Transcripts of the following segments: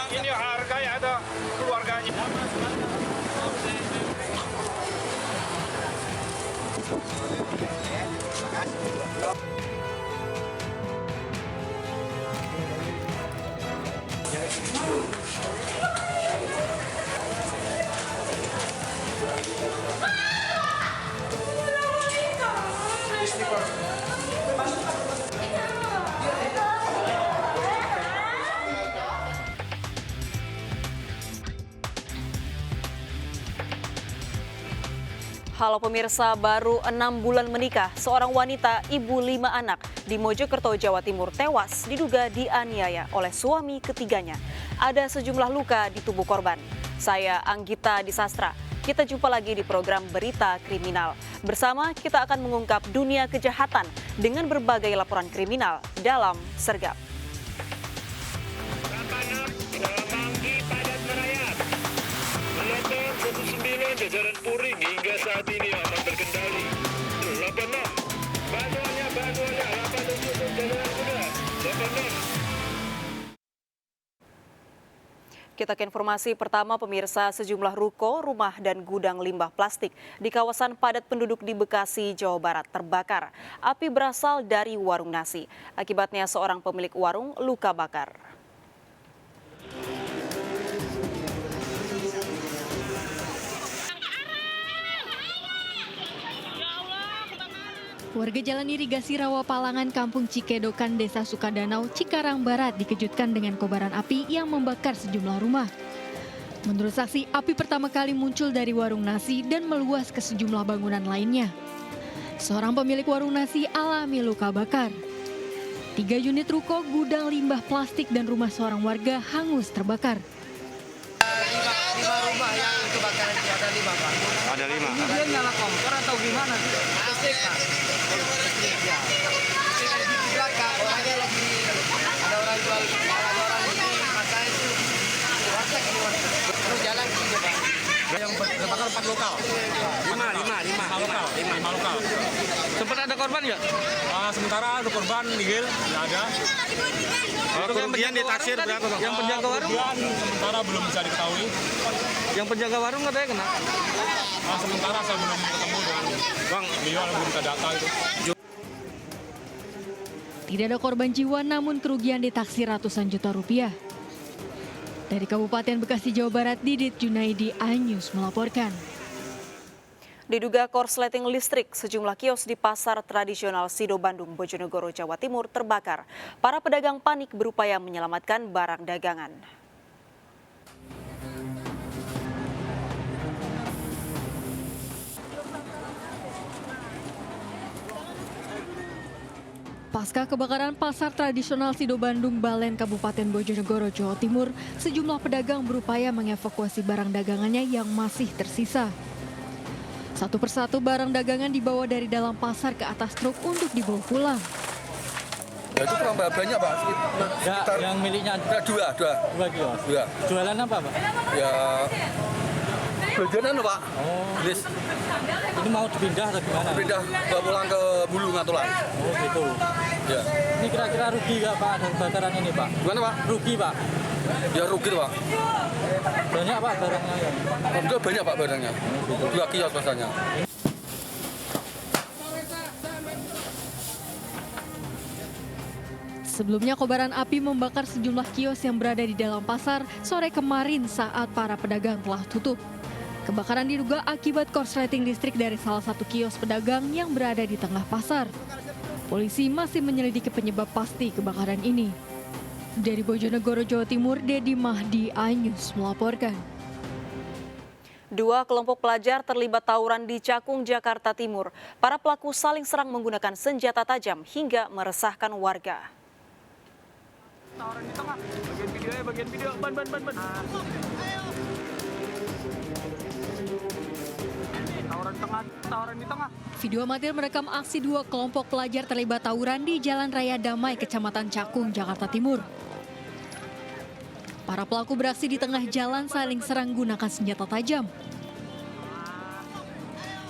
Ini harganya ada keluarganya. Halo pemirsa, baru 6 bulan menikah, seorang wanita ibu 5 anak di Mojokerto, Jawa Timur tewas diduga dianiaya oleh suami ketiganya. Ada sejumlah luka di tubuh korban. Saya Anggita Disastra. Kita jumpa lagi di program Berita Kriminal. Bersama kita akan mengungkap dunia kejahatan dengan berbagai laporan kriminal dalam Sergap. Jajaran Puring hingga saat ini aman terkendali. 86, bantuannya 87 jajaran muda. 86. Kita ke informasi pertama pemirsa, sejumlah ruko, rumah dan gudang limbah plastik di kawasan padat penduduk di Bekasi, Jawa Barat terbakar. Api berasal dari warung nasi. Akibatnya seorang pemilik warung luka bakar. Warga Jalan Irigasi Rawa Palangan, Kampung Cikedokan, Desa Sukadanau, Cikarang Barat dikejutkan dengan kobaran api yang membakar sejumlah rumah. Menurut saksi, api pertama kali muncul dari warung nasi dan meluas ke sejumlah bangunan lainnya. Seorang pemilik warung nasi alami luka bakar. 3 unit ruko, gudang limbah plastik dan rumah seorang warga hangus terbakar. 5 rumah yang kebakaran itu ada 5, Pak. Ada 5. Ini dia nyala kompor atau gimana sih? Listrik, Pak. Listrik, ya. Di belakang, orangnya lagi ada orang jual, orang ini masa itu. Warteg di warteg. Terus jalan ke sini, Pak. Yang terbakar 4 lokal. 5 lokal. Sempat ada korban nggak? Sementara ada korban nihil, nggak ada. Kerugian ditaksir berapa, Bang? Yang penjaga warung? Sementara belum bisa diketahui. Yang penjaga warung katanya kena. Sementara saya belum ketemu dengan Bang, beliau belum bisa data itu. Tidak ada korban jiwa namun kerugian ditaksir ratusan juta rupiah. Dari Kabupaten Bekasi, Jawa Barat, Didit Junaidi, iNews melaporkan. Diduga korsleting listrik, sejumlah kios di pasar tradisional Sido Bandung, Bojonegoro, Jawa Timur terbakar. Para pedagang panik berupaya menyelamatkan barang dagangan. Pasca kebakaran pasar tradisional Sido Bandung, Balen, Kabupaten Bojonegoro, Jawa Timur, sejumlah pedagang berupaya mengevakuasi barang dagangannya yang masih tersisa. Satu persatu barang dagangan dibawa dari dalam pasar ke atas truk untuk dibawa pulang. Ya, itu kurang banyak, Pak. Sekitar Yang miliknya ya, dua kios. Dua. Jualan apa, Pak? Ya, jajanan, Pak. Oh, List ini mau dipindah atau gimana? pindah bawa pulang ke Bulu Ngatulan. Oh, gitu. Ya. Ini kira-kira rugi nggak, Pak, ada kebakaran ini, Pak? Gimana, Pak? Rugi, Pak. Ya rugi, Pak. Banyak, Pak, barangnya ya? Enggak banyak, Pak, barangnya. 2 kios masanya. Sebelumnya kobaran api membakar sejumlah kios yang berada di dalam pasar sore kemarin saat para pedagang telah tutup. Kebakaran diduga akibat korsleting listrik dari salah satu kios pedagang yang berada di tengah pasar. Polisi masih menyelidiki penyebab pasti kebakaran ini. Dari Bojonegoro, Jawa Timur, Dedi Mahdi, iNews melaporkan. 2 kelompok pelajar terlibat tawuran di Cakung, Jakarta Timur. Para pelaku saling serang menggunakan senjata tajam hingga meresahkan warga. Tawuran di tengah. Bagian video. Ban. Tawuran di tengah. Video amatir merekam aksi 2 kelompok pelajar terlibat tawuran di Jalan Raya Damai, Kecamatan Cakung, Jakarta Timur. Para pelaku beraksi di tengah jalan saling serang gunakan senjata tajam.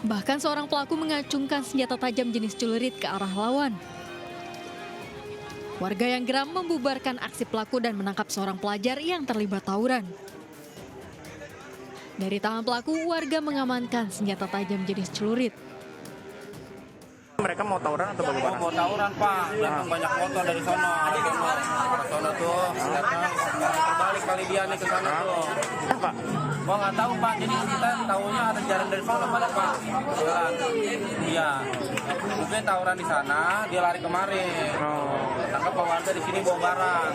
Bahkan seorang pelaku mengacungkan senjata tajam jenis celurit ke arah lawan. Warga yang geram membubarkan aksi pelaku dan menangkap seorang pelajar yang terlibat tawuran. Dari tangan pelaku, warga mengamankan senjata tajam jenis celurit. Mereka mau tawuran atau bagaimana? Mau tawuran Pak, datang banyak motor dari sono. Sono tuh, terbalik kali dia nih ke sana tuh. Apa? Gua nggak tahu Pak, jadi kita tahunya ada jalan dari sono pada Pak. Jalan. Iya. Mungkin tawuran di sana, dia lari kemari. Tangkap warga di sini bawa barang.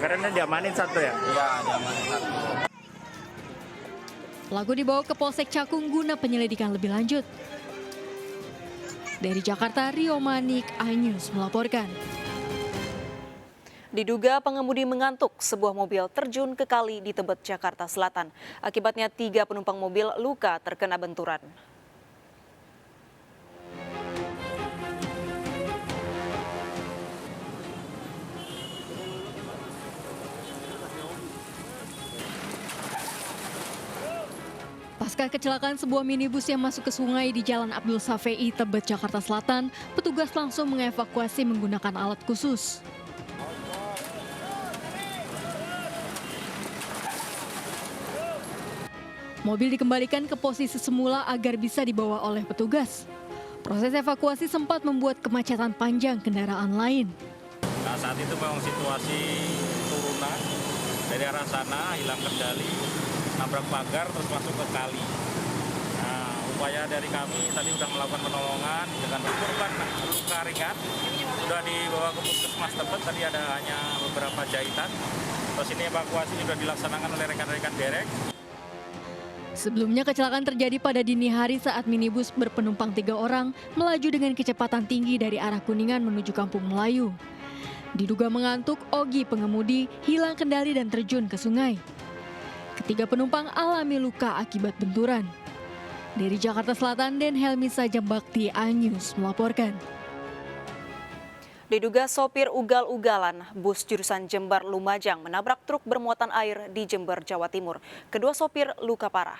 Karena diamanin satu ya? Iya, diamanin satu. Pelaku dibawa ke Polsek Cakung guna penyelidikan lebih lanjut. Dari Jakarta, Rio Manik, iNews melaporkan. Diduga pengemudi mengantuk, sebuah mobil terjun ke kali di Tebet, Jakarta Selatan. Akibatnya 3 penumpang mobil luka terkena benturan. Pasca kecelakaan sebuah minibus yang masuk ke sungai di Jalan Abdul Safei, Tebet, Jakarta Selatan, petugas langsung mengevakuasi menggunakan alat khusus. Mobil dikembalikan ke posisi semula agar bisa dibawa oleh petugas. Proses evakuasi sempat membuat kemacetan panjang kendaraan lain. Nah, saat itu memang situasi turunan dari arah sana hilang kendali, nabrak pagar terus masuk ke kali. Nah, upaya dari kami tadi sudah melakukan penolongan dengan korban luka ringan, sudah dibawa ke puskesmas Tebet, tadi ada hanya beberapa jahitan. Terus ini evakuasi sudah dilaksanakan oleh rekan-rekan derek. Sebelumnya kecelakaan terjadi pada dini hari saat minibus berpenumpang 3 orang melaju dengan kecepatan tinggi dari arah Kuningan menuju Kampung Melayu. Diduga mengantuk, Ogi pengemudi hilang kendali dan terjun ke sungai. Ketiga penumpang alami luka akibat benturan. Dari Jakarta Selatan, Den Helmi Sajambakti, iNews melaporkan. Diduga sopir ugal-ugalan, bus jurusan Jember Lumajang menabrak truk bermuatan air di Jember, Jawa Timur. Kedua sopir luka parah.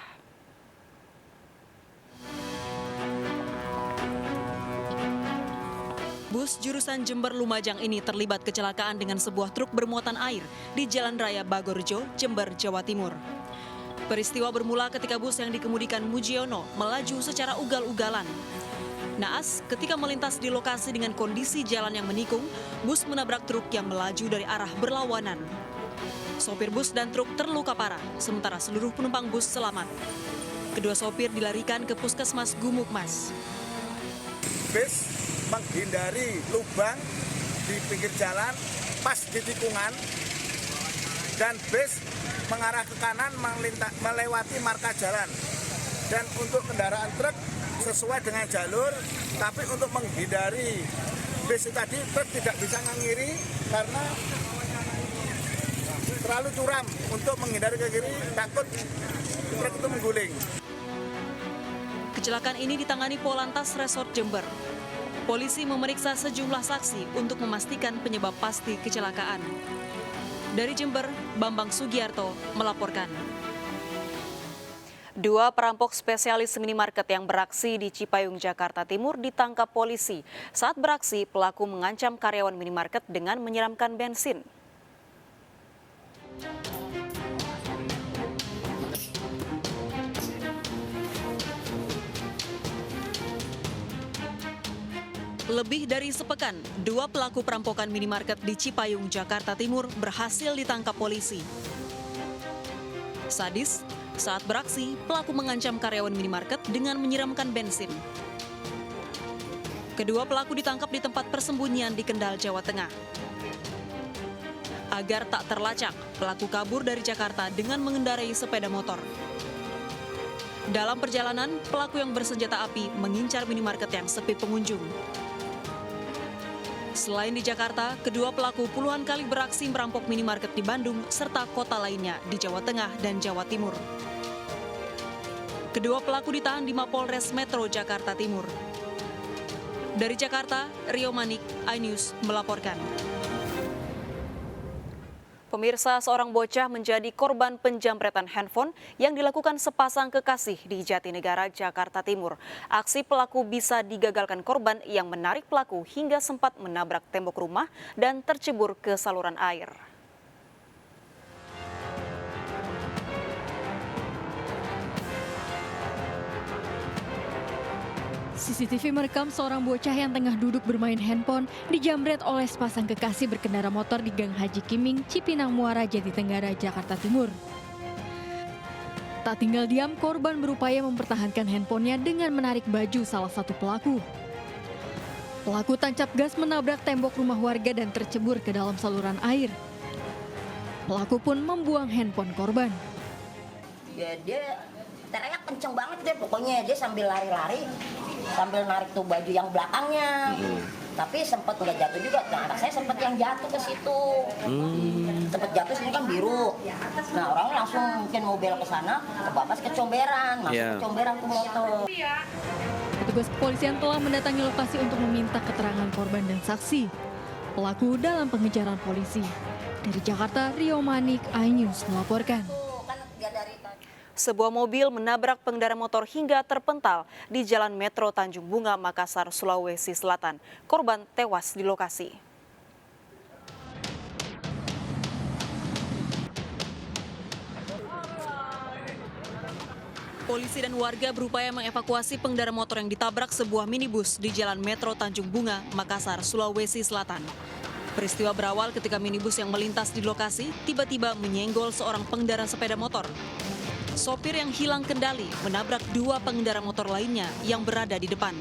Bus jurusan Jember Lumajang ini terlibat kecelakaan dengan sebuah truk bermuatan air di Jalan Raya Bagorjo, Jember, Jawa Timur. Peristiwa bermula ketika bus yang dikemudikan Mujiono melaju secara ugal-ugalan. Naas, ketika melintas di lokasi dengan kondisi jalan yang menikung, bus menabrak truk yang melaju dari arah berlawanan. Sopir bus dan truk terluka parah, sementara seluruh penumpang bus selamat. Kedua sopir dilarikan ke Puskesmas Gumukmas. Bus menghindari lubang di pinggir jalan pas di tikungan, dan bus mengarah ke kanan melewati marka jalan. Dan untuk kendaraan truk sesuai dengan jalur, tapi untuk menghindari bus tadi truk tidak bisa ngiri karena terlalu curam. Untuk menghindari ke kiri takut truk itu mengguling. Kecelakaan ini ditangani Polantas Resort Jember. Polisi memeriksa sejumlah saksi untuk memastikan penyebab pasti kecelakaan. Dari Jember, Bambang Sugiarto melaporkan. 2 perampok spesialis minimarket yang beraksi di Cipayung, Jakarta Timur ditangkap polisi. Saat beraksi, pelaku mengancam karyawan minimarket dengan menyiramkan bensin. Lebih dari sepekan, 2 pelaku perampokan minimarket di Cipayung, Jakarta Timur berhasil ditangkap polisi. Sadis, saat beraksi, pelaku mengancam karyawan minimarket dengan menyiramkan bensin. Kedua pelaku ditangkap di tempat persembunyian di Kendal, Jawa Tengah. Agar tak terlacak, pelaku kabur dari Jakarta dengan mengendarai sepeda motor. Dalam perjalanan, pelaku yang bersenjata api mengincar minimarket yang sepi pengunjung. Selain di Jakarta, kedua pelaku puluhan kali beraksi merampok minimarket di Bandung serta kota lainnya di Jawa Tengah dan Jawa Timur. Kedua pelaku ditahan di Mapolres Metro Jakarta Timur. Dari Jakarta, Rio Manik, iNews melaporkan. Pemirsa, seorang bocah menjadi korban penjamretan handphone yang dilakukan sepasang kekasih di Jatinegara, Jakarta Timur. Aksi pelaku bisa digagalkan korban yang menarik pelaku hingga sempat menabrak tembok rumah dan tercebur ke saluran air. CCTV merekam seorang bocah yang tengah duduk bermain handphone dijamret oleh sepasang kekasih berkendara motor di Gang Haji Kiming, Cipinang Muara, Jatinegara, Jakarta Timur. Tak tinggal diam, korban berupaya mempertahankan handphonenya dengan menarik baju salah satu pelaku. Pelaku tancap gas menabrak tembok rumah warga dan tercebur ke dalam saluran air. Pelaku pun membuang handphone korban. Ya, dia teriak kenceng banget deh, pokoknya dia sambil lari-lari, sambil narik tuh baju yang belakangnya. Tapi sempat nggak jatuh juga, nah anak saya sempat yang jatuh ke situ. Sempat jatuh, sini kan biru. Nah orangnya langsung mungkin mau belok ke sana, kebabas kecomberan, masuk kecomberan ke motor. Petugas kepolisian telah mendatangi lokasi untuk meminta keterangan korban dan saksi. Pelaku dalam pengejaran polisi. Dari Jakarta, Rio Manik, iNews melaporkan. Sebuah mobil menabrak pengendara motor hingga terpental di Jalan Metro Tanjung Bunga, Makassar, Sulawesi Selatan. Korban tewas di lokasi. Polisi dan warga berupaya mengevakuasi pengendara motor yang ditabrak sebuah minibus di Jalan Metro Tanjung Bunga, Makassar, Sulawesi Selatan. Peristiwa berawal ketika minibus yang melintas di lokasi tiba-tiba menyenggol seorang pengendara sepeda motor. Sopir yang hilang kendali menabrak dua pengendara motor lainnya yang berada di depan.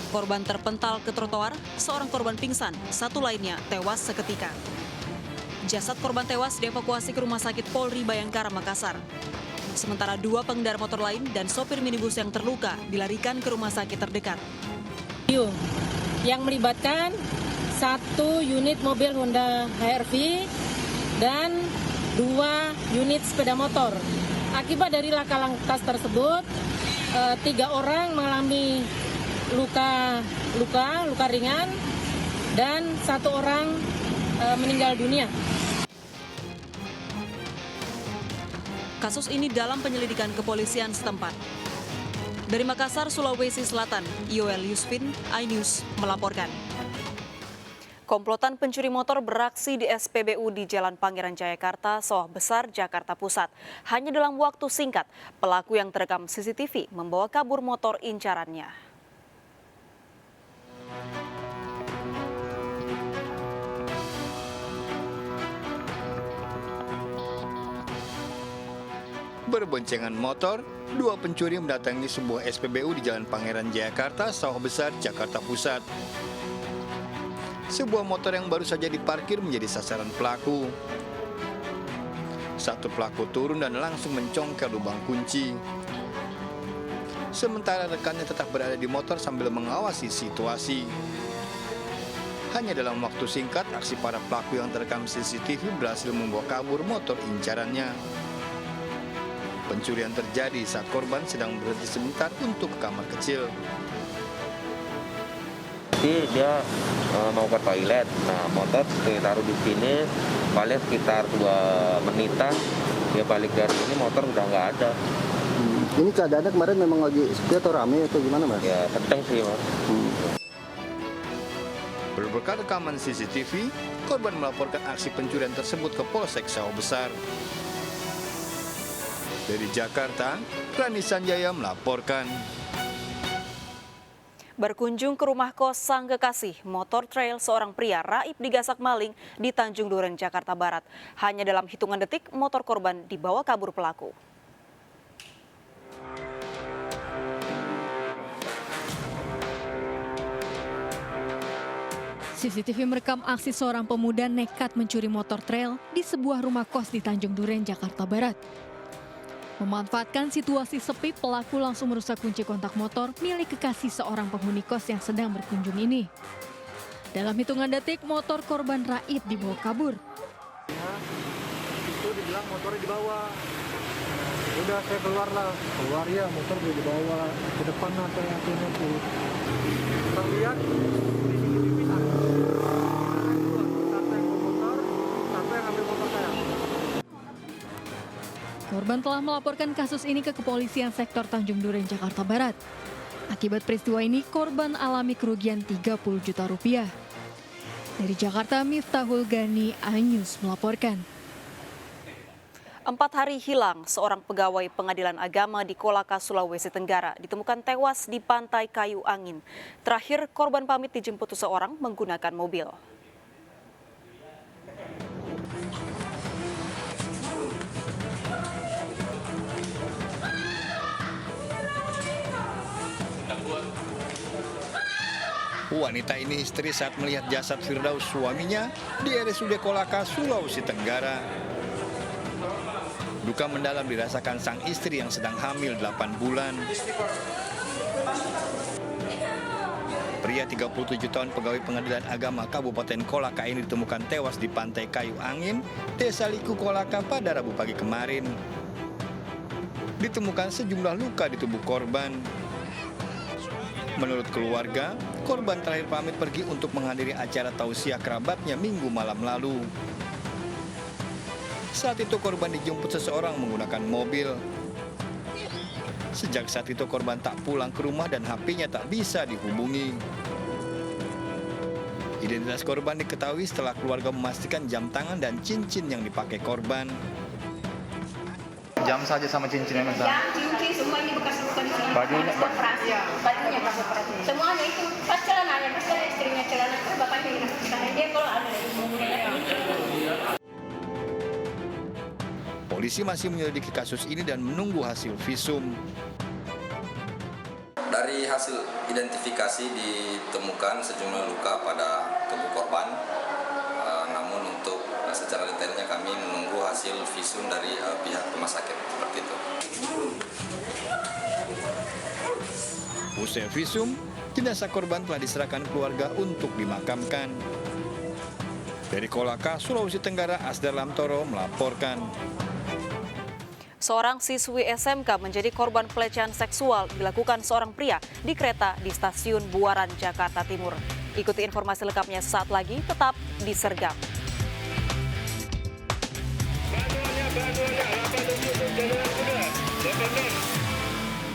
Korban terpental ke trotoar, seorang korban pingsan, satu lainnya tewas seketika. Jasad korban tewas dievakuasi ke Rumah Sakit Polri Bayangkara, Makassar. Sementara dua pengendara motor lain dan sopir minibus yang terluka dilarikan ke rumah sakit terdekat. Yang melibatkan satu unit mobil Honda HR-V dan 2 unit sepeda motor. Akibat dari laka lantas tersebut, 3 orang mengalami luka ringan dan 1 orang meninggal dunia. Kasus ini dalam penyelidikan kepolisian setempat. Dari Makassar, Sulawesi Selatan, Yoel Yusfin, iNews melaporkan. Komplotan pencuri motor beraksi di SPBU di Jalan Pangeran Jayakarta, Sawah Besar, Jakarta Pusat. Hanya dalam waktu singkat, pelaku yang terekam CCTV membawa kabur motor incarannya. Berboncengan motor, 2 pencuri mendatangi sebuah SPBU di Jalan Pangeran Jayakarta, Sawah Besar, Jakarta Pusat. Sebuah motor yang baru saja diparkir menjadi sasaran pelaku. Satu pelaku turun dan langsung mencongkel lubang kunci. Sementara rekannya tetap berada di motor sambil mengawasi situasi. Hanya dalam waktu singkat, aksi para pelaku yang terekam CCTV berhasil membawa kabur motor incarannya. Pencurian terjadi saat korban sedang berhenti sebentar untuk ke kamar kecil. Jadi dia mau ke toilet, nah motor ditaruh di sini, paling sekitar 2 menitan, dia balik dari sini motor udah nggak ada. Ini keadaannya kemarin memang lagi sepi atau rame atau gimana, Mas? Ya kenceng sih, Mas. Berkat rekaman CCTV, korban melaporkan aksi pencurian tersebut ke Polsek Sawah Besar. Dari Jakarta, Rani Sanjaya melaporkan. Berkunjung ke rumah kos sang kekasih, motor trail seorang pria raib digasak maling di Tanjung Duren, Jakarta Barat. Hanya dalam hitungan detik, motor korban dibawa kabur pelaku. CCTV merekam aksi seorang pemuda nekat mencuri motor trail di sebuah rumah kos di Tanjung Duren, Jakarta Barat. Memanfaatkan situasi sepi, pelaku langsung merusak kunci kontak motor milik kekasih seorang penghuni kos yang sedang berkunjung ini. Dalam hitungan detik, motor korban raib dibawa kabur. Itu dibilang motornya dibawa. Udah saya keluar ya, motor gue dibawa ke depan atau yang tuh. Kita lihat di CCTV satu yang ke motor, satu yang ambil motor saya. Korban telah melaporkan kasus ini ke kepolisian sektor Tanjung Duren, Jakarta Barat. Akibat peristiwa ini, korban alami kerugian 30 juta rupiah. Dari Jakarta, Miftahul Gani, iNews melaporkan. 4 hari hilang, seorang pegawai pengadilan agama di Kolaka, Sulawesi Tenggara ditemukan tewas di Pantai Kayu Angin. Terakhir, korban pamit dijemput seseorang menggunakan mobil. Wanita ini histeris saat melihat jasad Firdaus suaminya di RSUD Kolaka, Sulawesi Tenggara. Duka mendalam dirasakan sang istri yang sedang hamil 8 bulan. Pria 37 tahun pegawai pengadilan agama Kabupaten Kolaka ini ditemukan tewas di Pantai Kayu Angin, Desa Liku, Kolaka pada Rabu pagi kemarin. Ditemukan sejumlah luka di tubuh korban. Menurut keluarga, korban terakhir pamit pergi untuk menghadiri acara tausiah kerabatnya Minggu malam lalu. Saat itu korban dijemput seseorang menggunakan mobil. Sejak saat itu korban tak pulang ke rumah dan HP-nya tak bisa dihubungi. Identitas korban diketahui setelah keluarga memastikan jam tangan dan cincin yang dipakai korban. Jam saja sama cincinnya mas? Jam, cincin, semuanya bekas luka di sini. Bajunya? Operasi. Bajunya pas operasi. Semuanya itu pas celananya, pas istrinya celana, kan bapaknya hilang. Dia kalau ada Polisi masih menyelidiki kasus ini dan menunggu hasil visum. Dari hasil identifikasi ditemukan sejumlah luka pada tubuh korban. Namun untuk secara detailnya kami menunggu hasil visum dari pihak rumah sakit seperti itu. Usai visum, jenazah korban telah diserahkan keluarga untuk dimakamkan. Dari Kolaka, Sulawesi Tenggara, Asdar Lamtoro melaporkan. Seorang siswi SMK menjadi korban pelecehan seksual dilakukan seorang pria di kereta di stasiun Buaran, Jakarta Timur. Ikuti informasi lengkapnya sesaat lagi, tetap di Sergap.